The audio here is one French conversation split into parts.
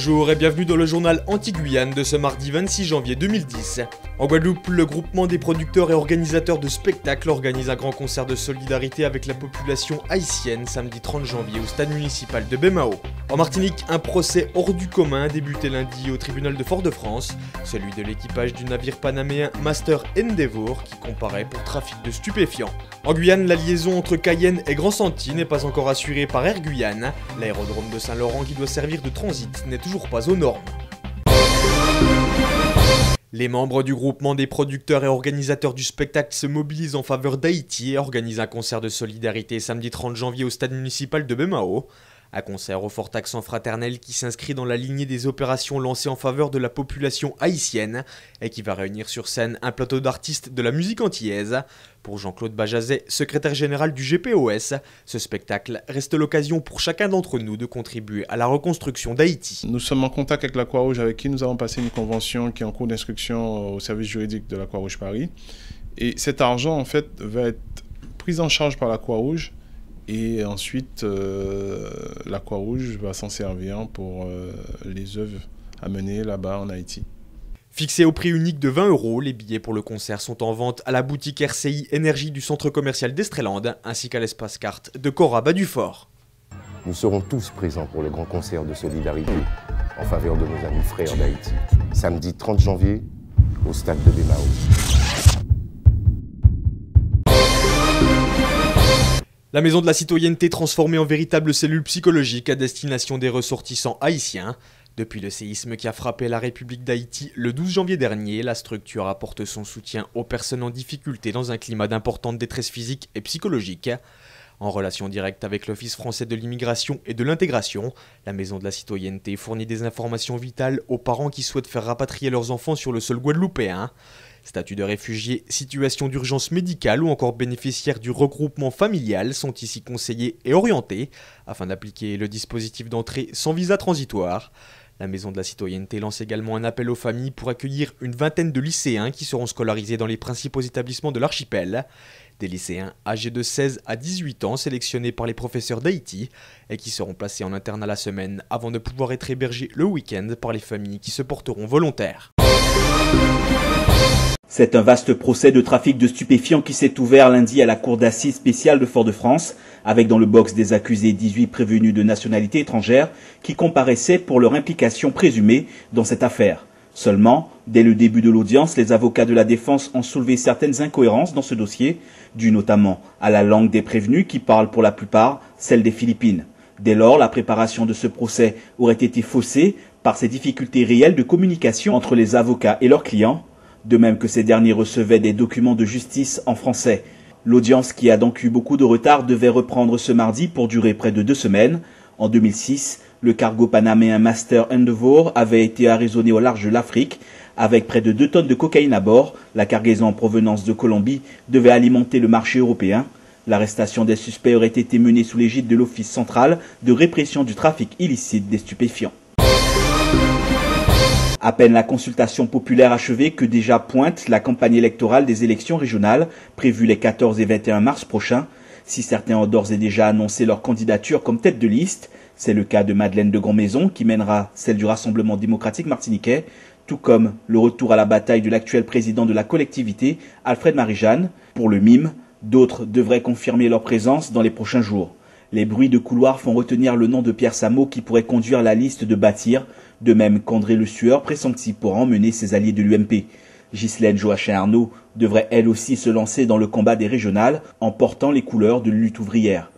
Bonjour et bienvenue dans le journal Anti-Guyane de ce mardi 26 janvier 2010. En Guadeloupe, le groupement des producteurs et organisateurs de spectacles organise un grand concert de solidarité avec la population haïtienne samedi 30 janvier au stade municipal de Bémao. En Martinique, un procès hors du commun a débuté lundi au tribunal de Fort-de-France, celui de l'équipage du navire panaméen Master Endeavour qui comparaît pour trafic de stupéfiants. En Guyane, la liaison entre Cayenne et Grand-Santi n'est pas encore assurée par Air Guyane. L'aérodrome de Saint-Laurent qui doit servir de transit n'est toujours pas aux normes. Les membres du groupement des producteurs et organisateurs du spectacle se mobilisent en faveur d'Haïti et organisent un concert de solidarité samedi 30 janvier au stade municipal de Bémao. Un concert au fort accent fraternel qui s'inscrit dans la lignée des opérations lancées en faveur de la population haïtienne et qui va réunir sur scène un plateau d'artistes de la musique antillaise. Pour Jean-Claude Bajazet, secrétaire général du GPOS, ce spectacle reste l'occasion pour chacun d'entre nous de contribuer à la reconstruction d'Haïti. Nous sommes en contact avec la Croix-Rouge avec qui nous avons passé une convention qui est en cours d'instruction au service juridique de la Croix-Rouge Paris. Et cet argent, en fait, va être pris en charge par la Croix-Rouge. Et ensuite, la Croix-Rouge va s'en servir pour les œuvres à mener là-bas en Haïti. Fixés au prix unique de 20 €, les billets pour le concert sont en vente à la boutique RCI Énergie du centre commercial d'Estreland ainsi qu'à l'espace carte de Corraba-du-Fort. Nous serons tous présents pour le grand concert de solidarité en faveur de nos amis frères d'Haïti. Samedi 30 janvier au stade de Bémao. La maison de la citoyenneté transformée en véritable cellule psychologique à destination des ressortissants haïtiens. Depuis le séisme qui a frappé la République d'Haïti le 12 janvier dernier, la structure apporte son soutien aux personnes en difficulté dans un climat d'importante détresse physique et psychologique. En relation directe avec l'Office français de l'immigration et de l'intégration, la maison de la citoyenneté fournit des informations vitales aux parents qui souhaitent faire rapatrier leurs enfants sur le sol guadeloupéen. Statut de réfugié, situation d'urgence médicale ou encore bénéficiaires du regroupement familial sont ici conseillés et orientés afin d'appliquer le dispositif d'entrée sans visa transitoire. La maison de la citoyenneté lance également un appel aux familles pour accueillir une vingtaine de lycéens qui seront scolarisés dans les principaux établissements de l'archipel. Des lycéens âgés de 16 à 18 ans sélectionnés par les professeurs d'Haïti et qui seront placés en internat la semaine avant de pouvoir être hébergés le week-end par les familles qui se porteront volontaires. C'est un vaste procès de trafic de stupéfiants qui s'est ouvert lundi à la cour d'assises spéciale de Fort-de-France, avec dans le box des accusés 18 prévenus de nationalité étrangère qui comparaissaient pour leur implication présumée dans cette affaire. Seulement, dès le début de l'audience, les avocats de la défense ont soulevé certaines incohérences dans ce dossier, dues notamment à la langue des prévenus qui parlent pour la plupart celle des Philippines. Dès lors, la préparation de ce procès aurait été faussée par ces difficultés réelles de communication entre les avocats et leurs clients, de même que ces derniers recevaient des documents de justice en français. L'audience, qui a donc eu beaucoup de retard, devait reprendre ce mardi pour durer près de 2 semaines. En 2006, le cargo panaméen Master Endeavour avait été arraisonné au large de l'Afrique avec près de 2 tonnes de cocaïne à bord. La cargaison en provenance de Colombie devait alimenter le marché européen. L'arrestation des suspects aurait été menée sous l'égide de l'Office central de répression du trafic illicite des stupéfiants. À peine la consultation populaire achevée que déjà pointe la campagne électorale des élections régionales prévues les 14 et 21 mars prochains. Si certains ont d'ores et déjà annoncé leur candidature comme tête de liste, c'est le cas de Madeleine de Grandmaison qui mènera celle du Rassemblement démocratique martiniquais, tout comme le retour à la bataille de l'actuel président de la collectivité, Alfred Marie-Jeanne. Pour le MIM, d'autres devraient confirmer leur présence dans les prochains jours. Les bruits de couloir font retenir le nom de Pierre Samo qui pourrait conduire la liste de Bâtir, de même qu'André Le Sueur, pressenti pour emmener ses alliés de l'UMP. Ghislaine Joachim-Arnaud devrait elle aussi se lancer dans le combat des régionales en portant les couleurs de lutte ouvrière.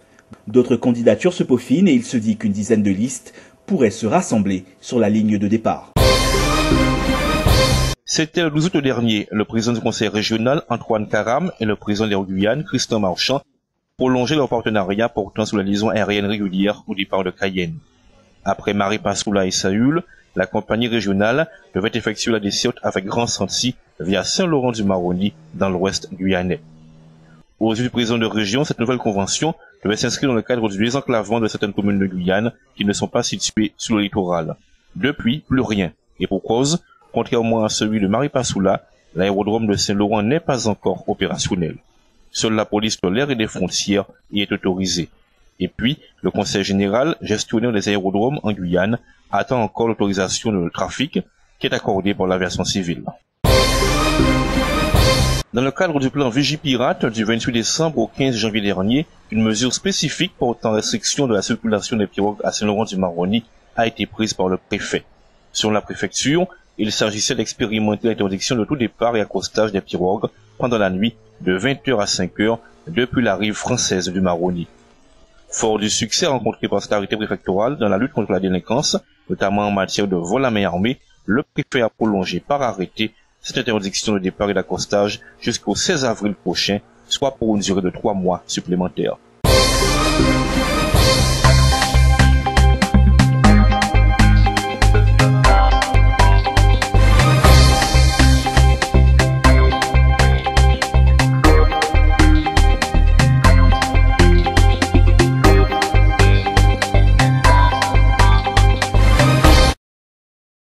D'autres candidatures se peaufinent et il se dit qu'une dizaine de listes pourraient se rassembler sur la ligne de départ. C'était le 12 août dernier, le président du conseil régional Antoine Karam et le président d'Air Guyane Christian Marchand prolongeaient leur partenariat portant sur la liaison aérienne régulière au départ de Cayenne. Après Maripasoula et Saül, la compagnie régionale devait effectuer la desserte avec Grand-Santi via Saint-Laurent-du-Maroni dans l'ouest guyanais. Aux yeux du président de région, cette nouvelle convention devait s'inscrire dans le cadre du désenclavement de certaines communes de Guyane qui ne sont pas situées sur le littoral. Depuis, plus rien. Et pour cause, contrairement à celui de Maripasoula, l'aérodrome de Saint-Laurent n'est pas encore opérationnel. Seule la police de l'air et des frontières y est autorisée. Et puis, le Conseil général, gestionnaire des aérodromes en Guyane, attend encore l'autorisation de trafic qui est accordée par l'aviation civile. Dans le cadre du plan Vigipirate du 28 décembre au 15 janvier dernier, une mesure spécifique portant restriction de la circulation des pirogues à Saint-Laurent-du-Maroni a été prise par le préfet. Selon la préfecture, il s'agissait d'expérimenter l'interdiction de tout départ et accostage des pirogues pendant la nuit de 20h à 5h depuis la rive française du Maroni. Fort du succès rencontré par cette arrêté préfectoral dans la lutte contre la délinquance, notamment en matière de vol à main armée, le préfet a prolongé par arrêté cette interdiction de départ et d'accostage jusqu'au 16 avril prochain, soit pour une durée de 3 mois supplémentaires.